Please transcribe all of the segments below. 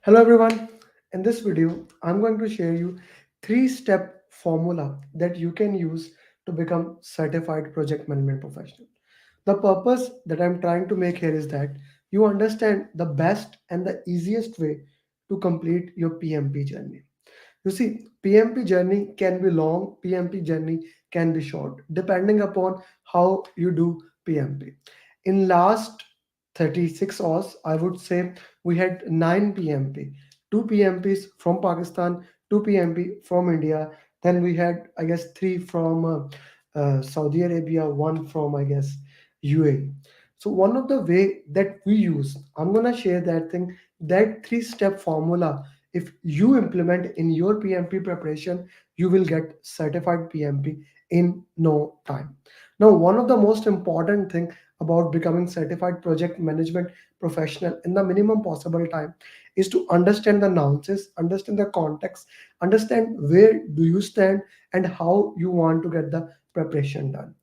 Hello everyone. In this video, I'm going to share you three-step formula that you can use to become certified project management professional. The purpose that I'm trying to make here is that you understand the best and the easiest way to complete your PMP journey. You see, PMP journey can be long, PMP journey can be short, depending upon how you do PMP. In last 36 hours, I would say we had 9 PMP, 2 PMPs from Pakistan, 2 PMP from India. Then we had, I guess, 3 from Saudi Arabia, 1 from, I guess, UAE. So one of the way that we use, I'm gonna share that thing, that three-step formula. If you implement in your PMP preparation, you will get certified PMP in no time. Now, one of the most important thing about becoming certified project management professional in the minimum possible time is to understand the nuances, understand the context, understand where do you stand and how you want to get the preparation done.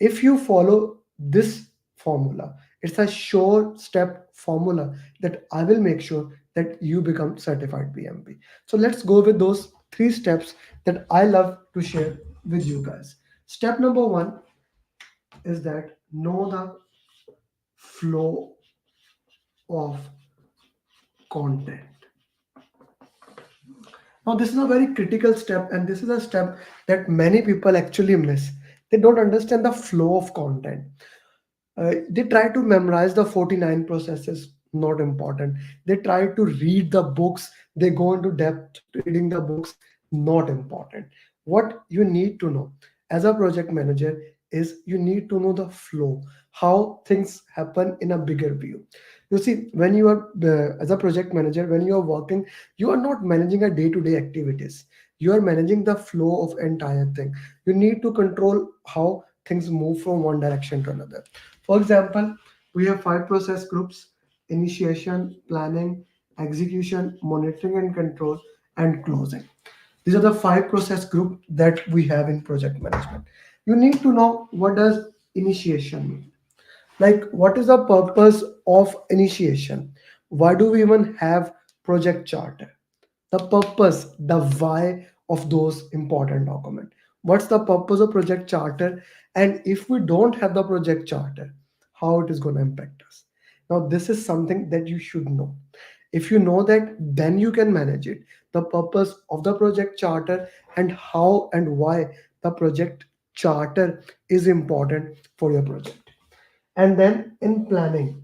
If you follow this formula, it's a sure step formula that I will make sure that you become certified PMP. So let's go with those three steps that I love to share with you guys. Step number one is that know the flow of content. Now, this is a very critical step, and this is a step that many people actually miss. They don't understand the flow of content. They try to memorize the 49 processes, not important. They try to read the books, they go into depth reading the books, not important. What you need to know as a project manager is you need to know the flow, how things happen in a bigger view. You see, when you are as a project manager, when you are working, you are not managing a day-to-day activities. You are managing the flow of entire thing. You need to control how things move from one direction to another. For example, we have five process groups: initiation, planning, execution, monitoring and control, and closing. These are the five process group that we have in project management. You need to know what does initiation mean. Like, what is the purpose of initiation? Why do we even have project charter? The purpose, the why of those important document. What's the purpose of project charter? And if we don't have the project charter, how it is going to impact us? Now, this is something that you should know. If you know that, then you can manage it. The purpose of the project charter and how and why the project charter is important for your project. And then in planning,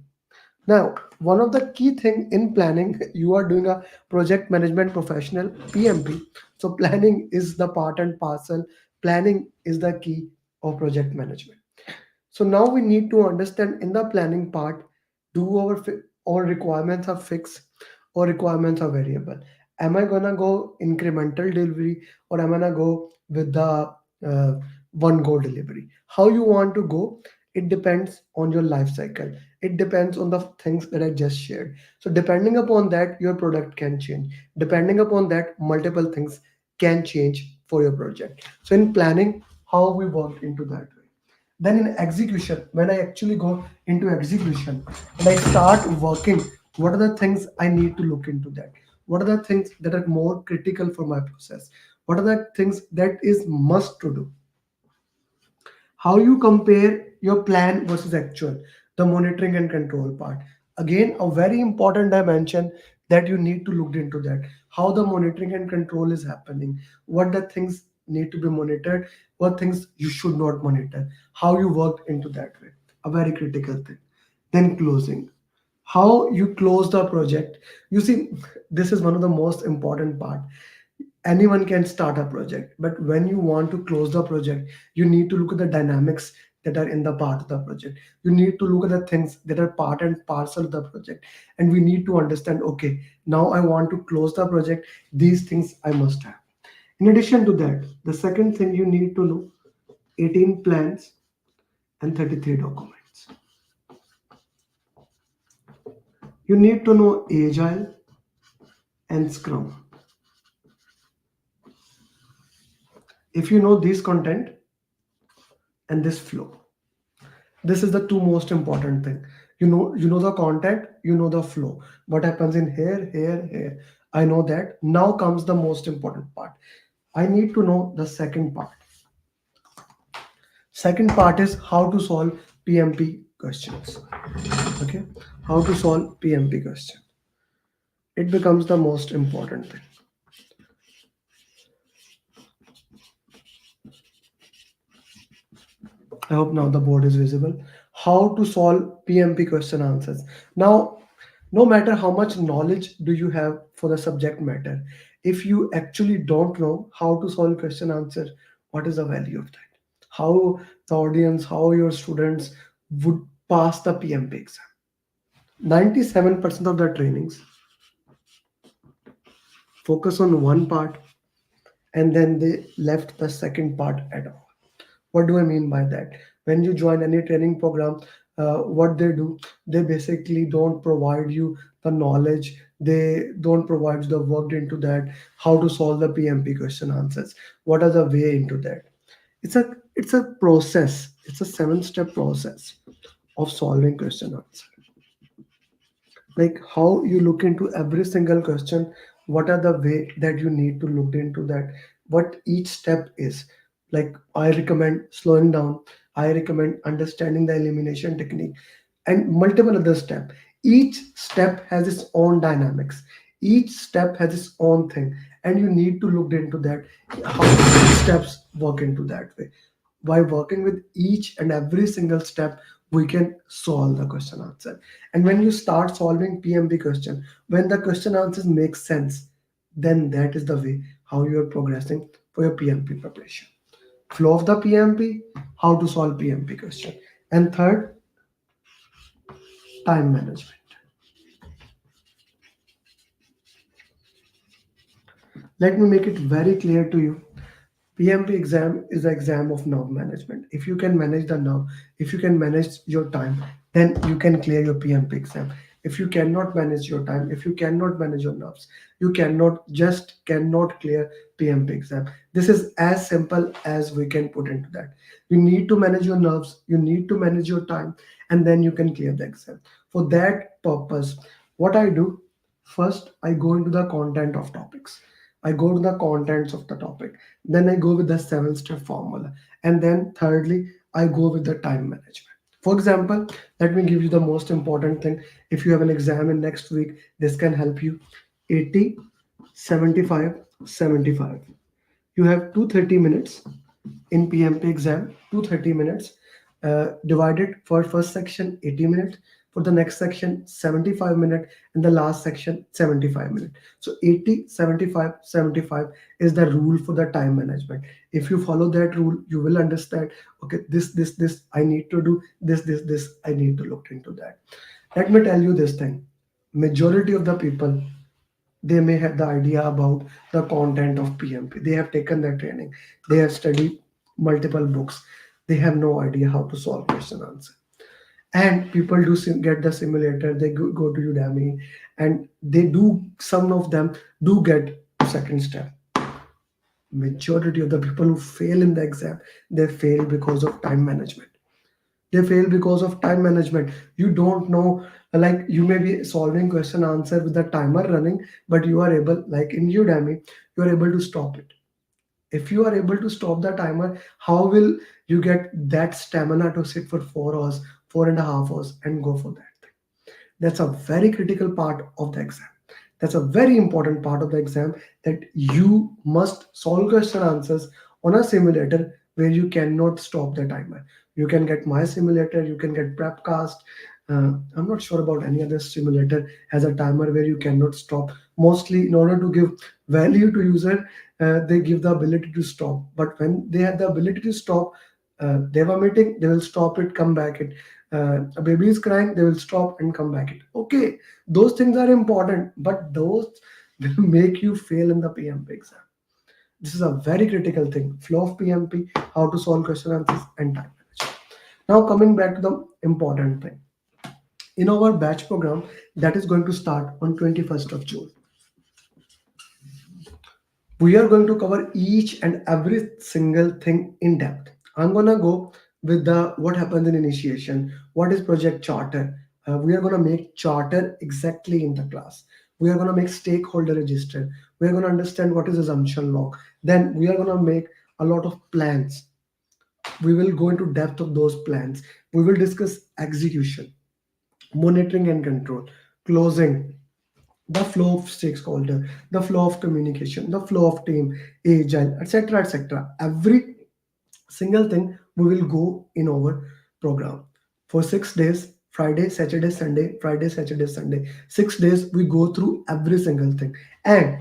now, one of the key thing in planning, you are doing a project management professional, PMP. So planning is the part and parcel. Planning is the key of project management. So now we need to understand in the planning part, do our requirements are fixed or requirements are variable? Am I gonna go incremental delivery or am I gonna go with the one go delivery? How you want to go? It depends on your life cycle. It depends on the things that I just shared. So depending upon that, your product can change. Depending upon that, multiple things can change for your project. So in planning, how we work into that way. Then in execution, when I actually go into execution and I start working, what are the things I need to look into that? What are the things that are more critical for my process? What are the things that is must to do? How you compare your plan versus actual, the monitoring and control part. Again, a very important dimension that you need to look into that. How the monitoring and control is happening, what the things need to be monitored, what things you should not monitor, how you work into that way. A very critical thing. Then closing, how you close the project. You see, this is one of the most important part. Anyone can start a project, but when you want to close the project, you need to look at the dynamics that are in the part of the project. You need to look at the things that are part and parcel of the project, and we need to understand, okay, now I want to close the project, these things I must have. In addition to that, the second thing you need to know, 18 plans and 33 documents. You need to know agile and scrum. If you know this content and this flow, this is the two most important thing. You know the content, you know the flow. What happens in here, here, here. I know that. Now comes the most important part. I need to know the second part. Second part is how to solve PMP questions. Okay, how to solve PMP question. It becomes the most important thing. I hope now the board is visible. How to solve PMP question answers. Now, no matter how much knowledge do you have for the subject matter, if you actually don't know how to solve question answer, what is the value of that? How the audience, how your students would pass the PMP exam? 97% of the trainings focus on one part and then they left the second part at all. What do I mean by that? When you join any training program, what they do, they basically don't provide you the knowledge, they don't provide the work into that, how to solve the PMP question answers, what are the way into that. It's a process, it's a 7 step process of solving question answer. Like how you look into every single question, what are the way that you need to look into that, what each step is. Like I recommend slowing down, I recommend understanding the elimination technique, and multiple other steps. Each step has its own dynamics, each step has its own thing, and you need to look into that, how steps work into that way. By working with each and every single step, we can solve the question answer. And when you start solving PMP question, when the question answers make sense, then that is the way how you are progressing for your PMP preparation. Flow of the PMP, how to solve PMP question. And third, time management. Let me make it very clear to you. PMP exam is the exam of nerve management. If you can manage the nerve, if you can manage your time, then you can clear your PMP exam. If you cannot manage your time, if you cannot manage your nerves, you cannot clear PMP exam. This is as simple as we can put into that. You need to manage your nerves, you need to manage your time, and then you can clear the exam. For that purpose, what I do, first I go into the content of topics. I go to the contents of the topic. Then I go with the 7 step formula. And then thirdly, I go with the time management. For example, let me give you the most important thing. If you have an exam in next week, this can help you. 80, 75, 75. You have 230 minutes in PMP exam, 230 minutes, divided for first section 80 minutes, for the next section 75 minutes, and the last section 75 minutes. So 80, 75, 75 is the rule for the time management. If you follow that rule, you will understand, okay, this I need to do, this I need to look into that. Let me tell you this thing. Majority of the people, they may have the idea about the content of PMP. They have taken their training. They have studied multiple books. They have no idea how to solve question answer. And people do get the simulator. They go to Udemy, and they do. Some of them do get second step. Majority of the people who fail in the exam, they fail because of time management. They fail because of time management. You don't know, like you may be solving question answer with the timer running, but you are able, like in Udemy, you are able to stop it. If you are able to stop the timer, how will you get that stamina to sit for 4 hours, 4.5 hours, and go for that? That's a very critical part of the exam. That's a very important part of the exam, that you must solve question answers on a simulator where you cannot stop the timer. You can get my simulator, you can get Prepcast. I'm not sure about any other simulator has a timer where you cannot stop. Mostly, in order to give value to user, they give the ability to stop. But when they have the ability to stop, they have a meeting, they will stop it, come back it. A baby is crying, they will stop and come back it. Okay, those things are important, but those will make you fail in the PMP exam. This is a very critical thing. Flow of PMP, how to solve question answers, and time management. Now coming back to the important thing. In our batch program that is going to start on 21st of June, we are going to cover each and every single thing in depth. I'm gonna go with the what happens in initiation, what is project charter, We are going to make charter exactly in the class. We are going to make stakeholder register. We are going to understand what is assumption log. Then we are going to make a lot of plans. We will go into depth of those plans. We will discuss execution, monitoring and control, closing, the flow of stakeholder, the flow of communication, the flow of team, agile, etc., etc. Every single thing we will go in our program for 6 days. Friday, Saturday, Sunday, Friday, Saturday, Sunday. 6 days we go through every single thing. And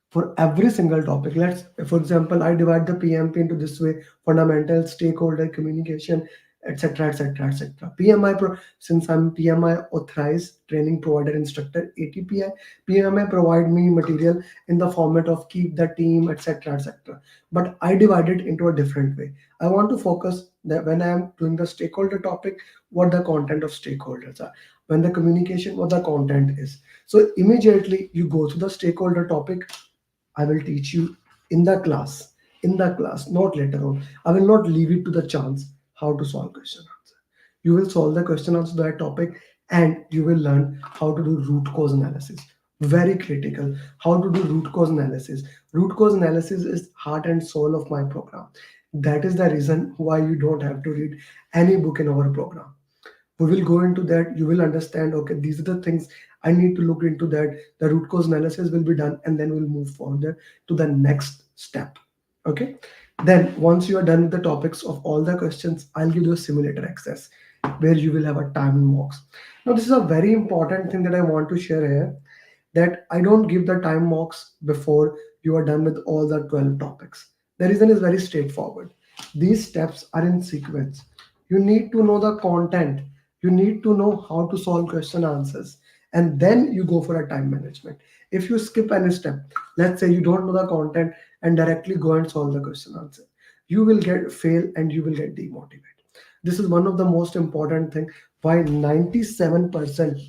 for every single topic, let's, for example, I divide the PMP into this way: fundamental, stakeholder, communication, etc., etc., etc. PMI pro, since I'm PMI authorized training provider instructor, ATPI, PMI provide me material in the format of keep the team, etc., etc. But I divide it into a different way. I want to focus that when I am doing the stakeholder topic, what the content of stakeholders are, when the communication, what the content is. So immediately you go to the stakeholder topic. I will teach you in the class, not later on. I will not leave it to the chance how to solve question answer. You will solve the question answer to that topic, and you will learn how to do root cause analysis. Very critical. How to do root cause analysis. Root cause analysis is heart and soul of my program. That is the reason why you don't have to read any book in our program. We will go into that. You will understand, okay, these are the things I need to look into. That the root cause analysis will be done, and then we'll move further to the next step. Okay, then once you are done with the topics of all the questions, I'll give you a simulator access where you will have a time box. Now this is a very important thing that I want to share here, that I don't give the time mocks before you are done with all the 12 topics. The reason is very straightforward. These steps are in sequence. You need to know the content, you need to know how to solve question answers, and then you go for a time management. If you skip any step, let's say you don't know the content and directly go and solve the question answer, you will get fail and you will get demotivated. This is one of the most important thing why 97%,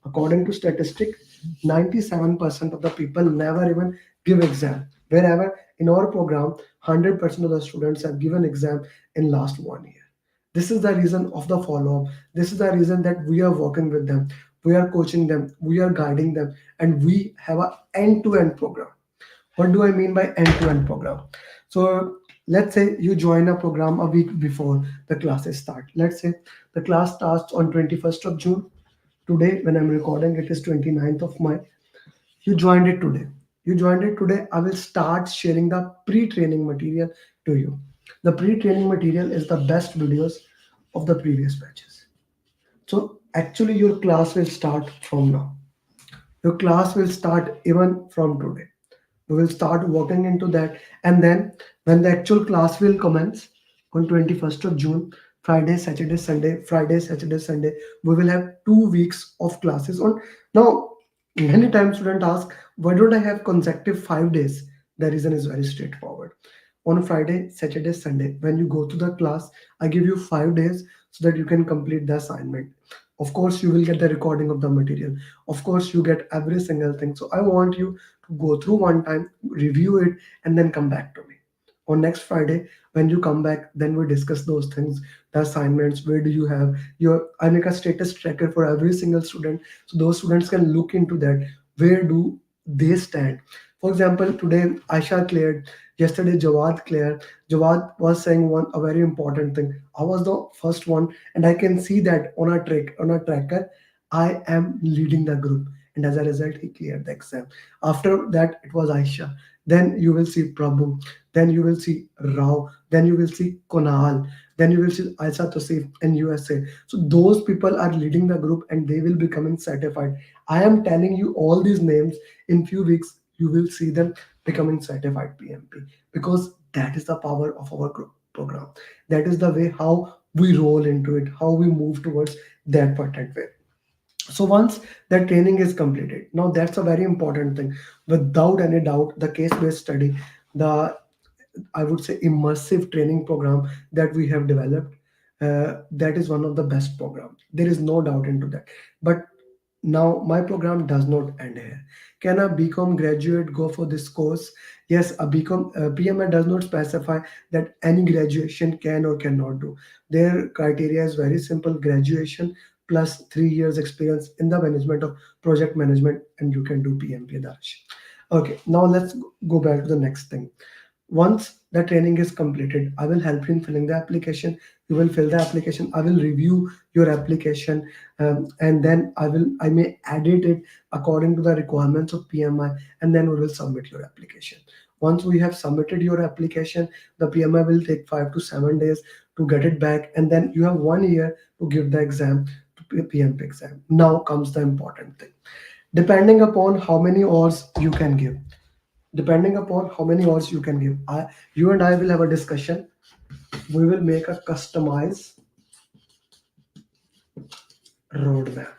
according to statistic, 97% of the people never even give exam. Wherever in our program, 100% of the students have given exam in last 1 year. This is the reason of the follow-up. This is the reason that we are working with them. We are coaching them. We are guiding them. And we have a end-to-end program. What do I mean by end-to-end program? So let's say you join a program a week before the classes start. Let's say the class starts on 21st of June. Today, when I'm recording, it is 29th of May. You joined it today. You joined it today. I will start sharing the pre-training material to you. The pre-training material is the best videos of the previous batches. So actually your class will start from now. Your class will start even from today. We will start working into that, and then when the actual class will commence on 21st of June, Friday, Saturday, Sunday, Friday, Saturday, Sunday, we will have 2 weeks of classes on. Now, many times students ask, why don't I have consecutive 5 days? The reason is very straightforward. On Friday, Saturday, Sunday, when you go to the class, I give you 5 days so that you can complete the assignment. Of course, you will get the recording of the material. Of course, you get every single thing. So I want you to go through one time, review it, and then come back to me. On next Friday, when you come back, then we discuss those things, the assignments, where do you have your, I make a status tracker for every single student. So those students can look into that. Where do they stand? For example, today Aisha cleared, yesterday Jawad cleared. Jawad was saying one a very important thing. I was the first one, and I can see that on a tracker, I am leading the group. And as a result, he cleared the exam. After that, it was Aisha. Then you will see Prabhu. Then you will see Rao. Then you will see Konal. Then you will see Aisa Tosif in USA. So those people are leading the group and they will becoming certified. I am telling you all these names. In few weeks, you will see them becoming certified PMP, because that is the power of our group program. That is the way how we roll into it, how we move towards that patent way. So once that training is completed, now that's a very important thing. Without any doubt, the case-based study, the, I would say, immersive training program that we have developed, that is one of the best program. There is no doubt into that. But now my program does not end here. Can a BCom graduate go for this course? Yes, a BCom PMI does not specify that any graduation can or cannot do. Their criteria is very simple: graduation plus 3 years experience in the management of project management, and you can do PMP, Darsh. Okay, now let's go back to the next thing. Once the training is completed, I will help you in filling the application. You will fill the application. I will review your application, and then I may edit it according to the requirements of PMI, and then we will submit your application. Once we have submitted your application, the PMI will take 5 to 7 days to get it back, and then you have 1 year to give the exam, to PMP exam. Now comes the important thing. Depending upon how many hours you can give, you and I will have a discussion. We will make a customized roadmap.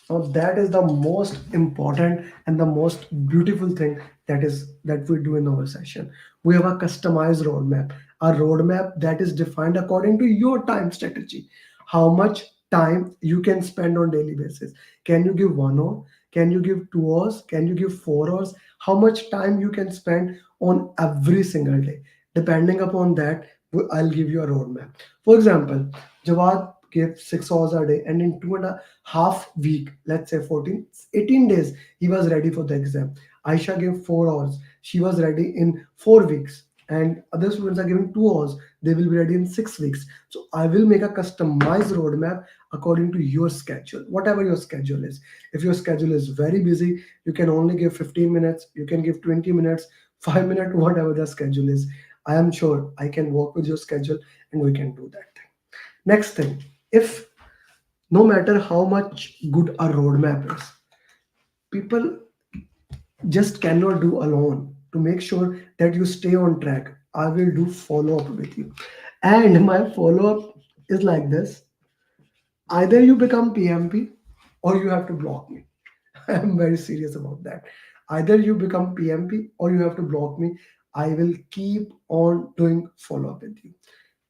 Now that is the most important and the most beautiful thing that we do in our session. We have a customized roadmap, a roadmap that is defined according to your time strategy. How much time you can spend on daily basis? Can you give 1 hour? Can you give 2 hours? Can you give 4 hours? How much time you can spend on every single day? Depending upon that, I'll give you a roadmap. For example, Jawad gave 6 hours a day, and in 2.5 week, let's say 14, 18 days, he was ready for the exam. Aisha gave 4 hours, she was ready in 4 weeks, and other students are giving 2 hours, they will be ready in 6 weeks. So I will make a customized roadmap according to your schedule, whatever your schedule is. If your schedule is very busy, you can only give 15 minutes, you can give 20 minutes, 5 minutes, whatever the schedule is. I am sure I can work with your schedule, and we can do that thing. Next thing, if no matter how much good a roadmap is, people just cannot do alone. To make sure that you stay on track, I will do follow up with you. And my follow up is like this: either you become PMP or you have to block me. I'm very serious about that. Either you become PMP or you have to block me. I will keep on doing follow up with you.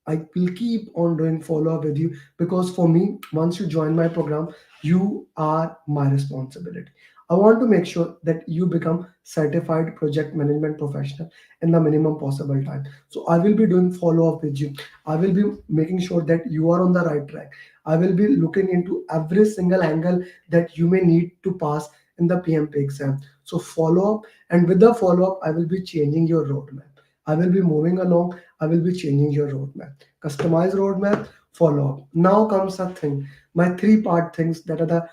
I will keep on doing follow up with you, because for me, once you join my program, you are my responsibility. I want to make sure that you become certified project management professional in the minimum possible time. So I will be doing follow up with you. I will be making sure that you are on the right track. I will be looking into every single angle that you may need to pass in the PMP exam. So follow up, and with the follow up, I will be changing your roadmap. I will be moving along. I will be changing your roadmap. Customize roadmap, follow up. Now comes a thing. My three-part things that are the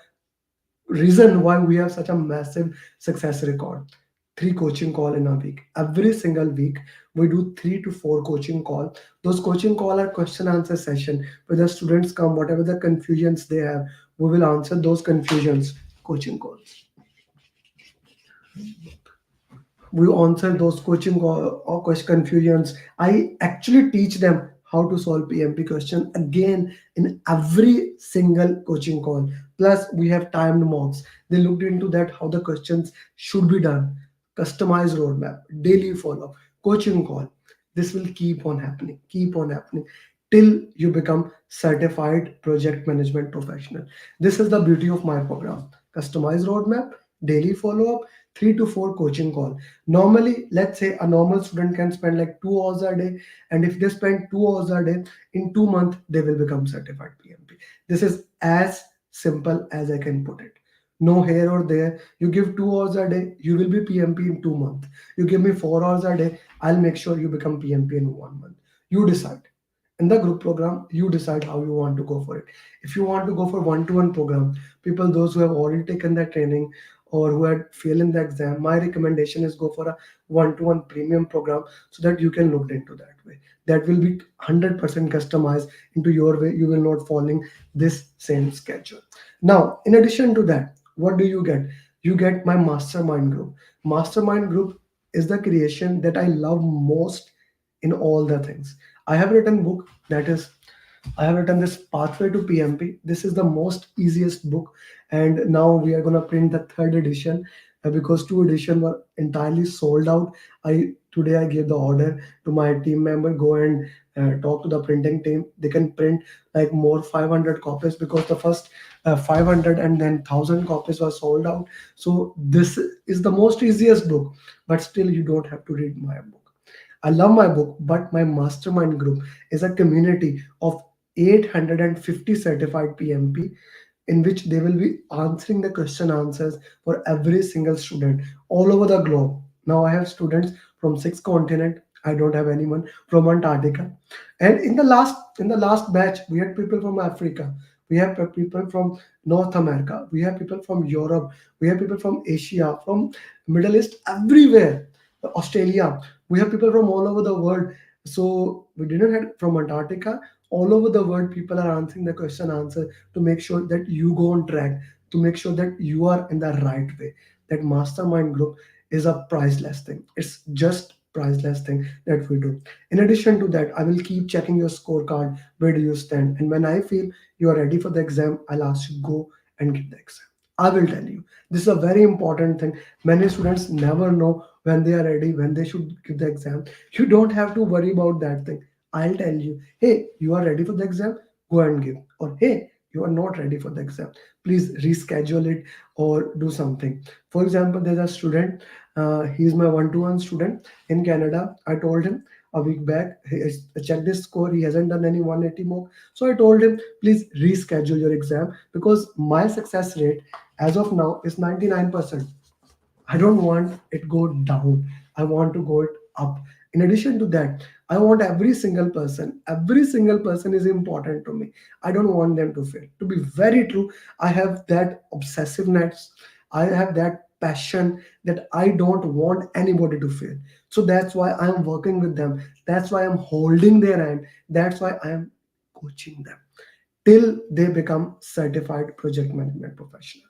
reason why we have such a massive success record. 3 coaching call in a week. Every single week, we do 3 to 4 coaching call. Those coaching call are question answer session where the students come, whatever the confusions they have, we will answer those confusions. Coaching calls, we answer those coaching or question confusions. I actually teach them how to solve PMP question again in every single coaching call. Plus, we have timed mocks. They looked into that how the questions should be done. Customized roadmap, daily follow up, coaching call. This will keep on happening till you become certified project management professional. This is the beauty of my program. Customized roadmap, daily follow up, 3 to 4 coaching call. Normally, let's say a normal student can spend like 2 hours a day, and if they spend 2 hours a day, in 2 months they will become certified PMP. This is as simple as I can put it. No here or there. You give 2 hours a day, you will be PMP in 2 months. You give me 4 hours a day, I'll make sure you become PMP in 1 month. You decide. In the group program, you decide how you want to go for it. If you want to go for one-to-one program, people those who have already taken that training or who had failed in the exam, my recommendation is go for a one-to-one premium program, so that you can look into that way. That will be 100% customized into your way. You will not following this same schedule. Now, in addition to that, what do you get? You get my mastermind group. Mastermind group is the creation that I love most in all the things. I have written book that is, I have written this pathway to PMP. This is the most easiest book, and now we are gonna print the third edition, because 2 edition were entirely sold out. I gave the order to my team member, go and talk to the printing team. They can print like more 500 copies, because the first 500 and then 1,000 copies were sold out. So this is the most easiest book, but still you don't have to read my book. I love my book, but my mastermind group is a community of 850 certified PMP, in which they will be answering the question answers for every single student all over the globe. Now I have students from six continent. I don't have anyone from Antarctica. And in the last batch, we had people from Africa. We have people from North America. We have people from Europe. We have people from Asia, from Middle East, everywhere. Australia. We have people from all over the world. So we didn't have from Antarctica. All over the world, people are answering the question answer to make sure that you go on track, to make sure that you are in the right way. That mastermind group is a priceless thing. It's just priceless thing that we do. In addition to that, I will keep checking your scorecard. Where do you stand? And when I feel you are ready for the exam, I'll ask you go and get the exam. I will tell you. This is a very important thing. Many students never know when they are ready, when they should give the exam. You don't have to worry about that thing. I'll tell you, hey, you are ready for the exam, go and give. Or hey, you are not ready for the exam, please reschedule it or do something. For example, there's a student, he's my one-to-one student in Canada. I told him a week back, I checked his score, he hasn't done any 180 more. So I told him, please reschedule your exam because my success rate as of now is 99%. I don't want it go down. I want to go it up. In addition to that, I want every single person is important to me. I don't want them to fail. To be very true, I have that obsessiveness. I have that passion that I don't want anybody to fail. So that's why I am working with them. That's why I'm holding their hand. That's why I am coaching them till they become certified project management professional.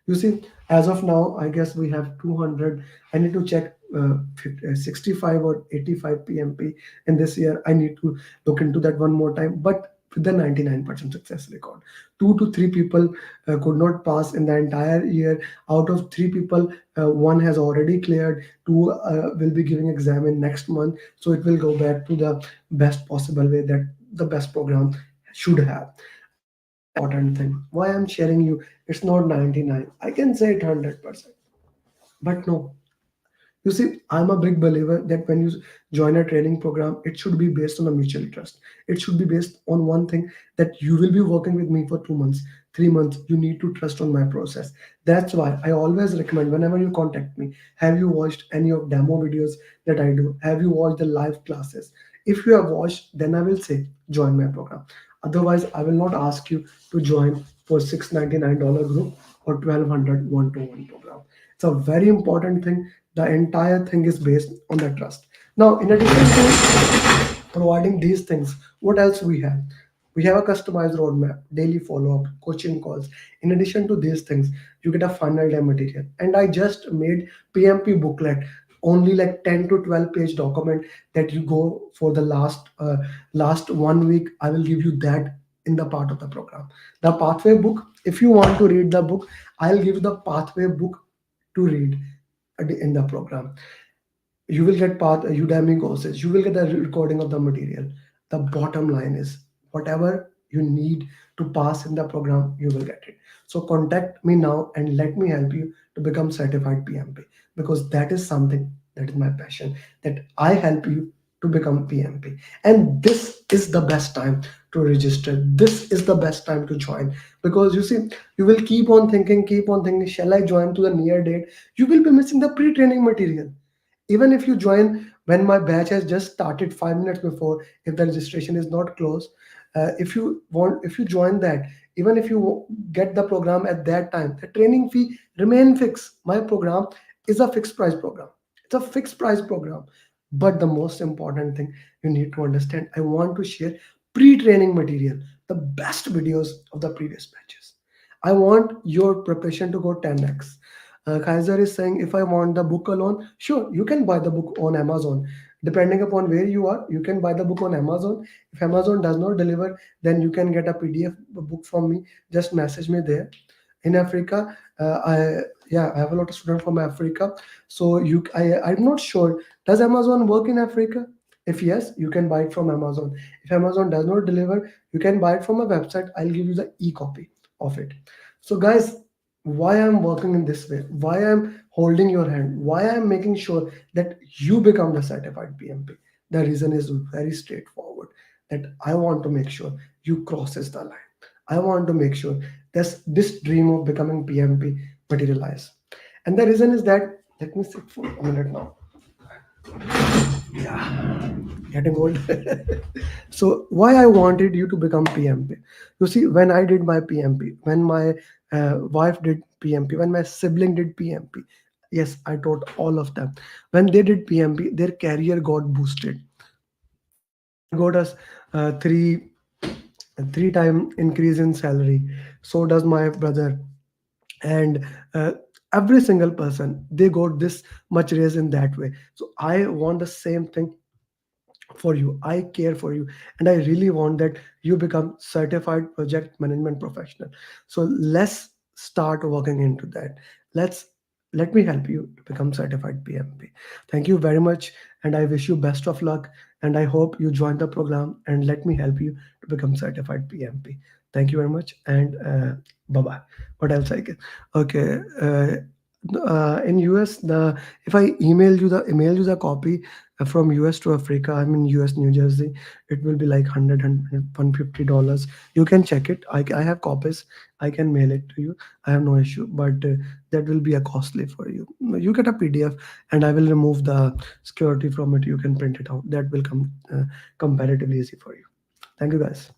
You see, as of now, I guess we have 200. I need to check 65 or 85 PMP in this year. I need to look into that one more time. But with the 99% success record, 2 to 3 people could not pass in the entire year. Out of 3 people, one has already cleared. Two will be giving exam in next month. So it will go back to the best possible way that the best program should have. And this is the important thing. Why I'm sharing you, it's not 99. I can say it 100%. But no, you see, I'm a big believer that when you join a training program, it should be based on a mutual trust. It should be based on one thing that you will be working with me for 2 months, 3 months. You need to trust on my process. That's why I always recommend whenever you contact me, have you watched any of demo videos that I do? Have you watched the live classes? If you have watched, then I will say join my program. Otherwise, I will not ask you to join for $699 group or 1200 one-to-one program. It's a very important thing. The entire thing is based on the trust. Now, in addition to providing these things, what else we have? We have a customized roadmap, daily follow-up, coaching calls. In addition to these things, you get a final day material. And I just made PMP booklet, only like 10 to 12 page document that you go for the last 1 week. I will give you that in the part of the program. The pathway book, if you want to read the book, I'll give you the pathway book to read in the program. You will get path Udemy courses, you will get the recording of the material. The bottom line is whatever you need to pass in the program, you will get it. So contact me now and let me help you to become certified PMP, because that is something that is my passion, that I help you to become PMP. And this is the best time to register, this is the best time to join. Because you see, you will keep on thinking, shall I join to the near date? You will be missing the pre-training material. Even if you join when my batch has just started 5 minutes before, if the registration is not closed, if you join that, even if you get the program at that time, the training fee remain fixed. My program is a fixed price program. It's a fixed price program. But the most important thing you need to understand, I want to share pre-training material, the best videos of the previous batches. I want your preparation to go 10x. Kaiser is saying, if I want the book alone, sure, you can buy the book on Amazon. Depending upon where you are, you can buy the book on Amazon. If Amazon does not deliver, then you can get a PDF book from me. Just message me there. In Africa, I have a lot of students from Africa. So I'm not sure. Does Amazon work in Africa? If yes, you can buy it from Amazon. If Amazon does not deliver, you can buy it from a website. I'll give you the e-copy of it. So guys, why I'm working in this way, why I'm holding your hand, why I'm making sure that you become the certified PMP. The reason is very straightforward, that I want to make sure you crosses the line. I want to make sure this dream of becoming PMP materialize. And the reason is that, let me sit for a minute now. Yeah, getting old. So why I wanted you to become PMP? You see, when I did my PMP, when my wife did PMP, when my sibling did PMP, yes, I taught all of them. When they did PMP, their career got boosted. They got us three time increase in salary. So does my brother, and every single person, they got this much raise in that way. So I want the same thing for you. I care for you, and I really want that you become certified project management professional. So let's start working into that. let's Let me help you to become certified PMP. Thank you very much, and I wish you best of luck, and I hope you join the program and let me help you to become certified PMP. Thank you very much, and bye bye. What else I can? Okay. In US, the if I email you the copy from US to Africa, I'm in US New Jersey, it will be like 100 $150. You can check it. I have copies. I can mail it to you. I have no issue, but that will be a costly for you. You get a PDF, and I will remove the security from it. You can print it out. That will come comparatively easy for you. Thank you, guys.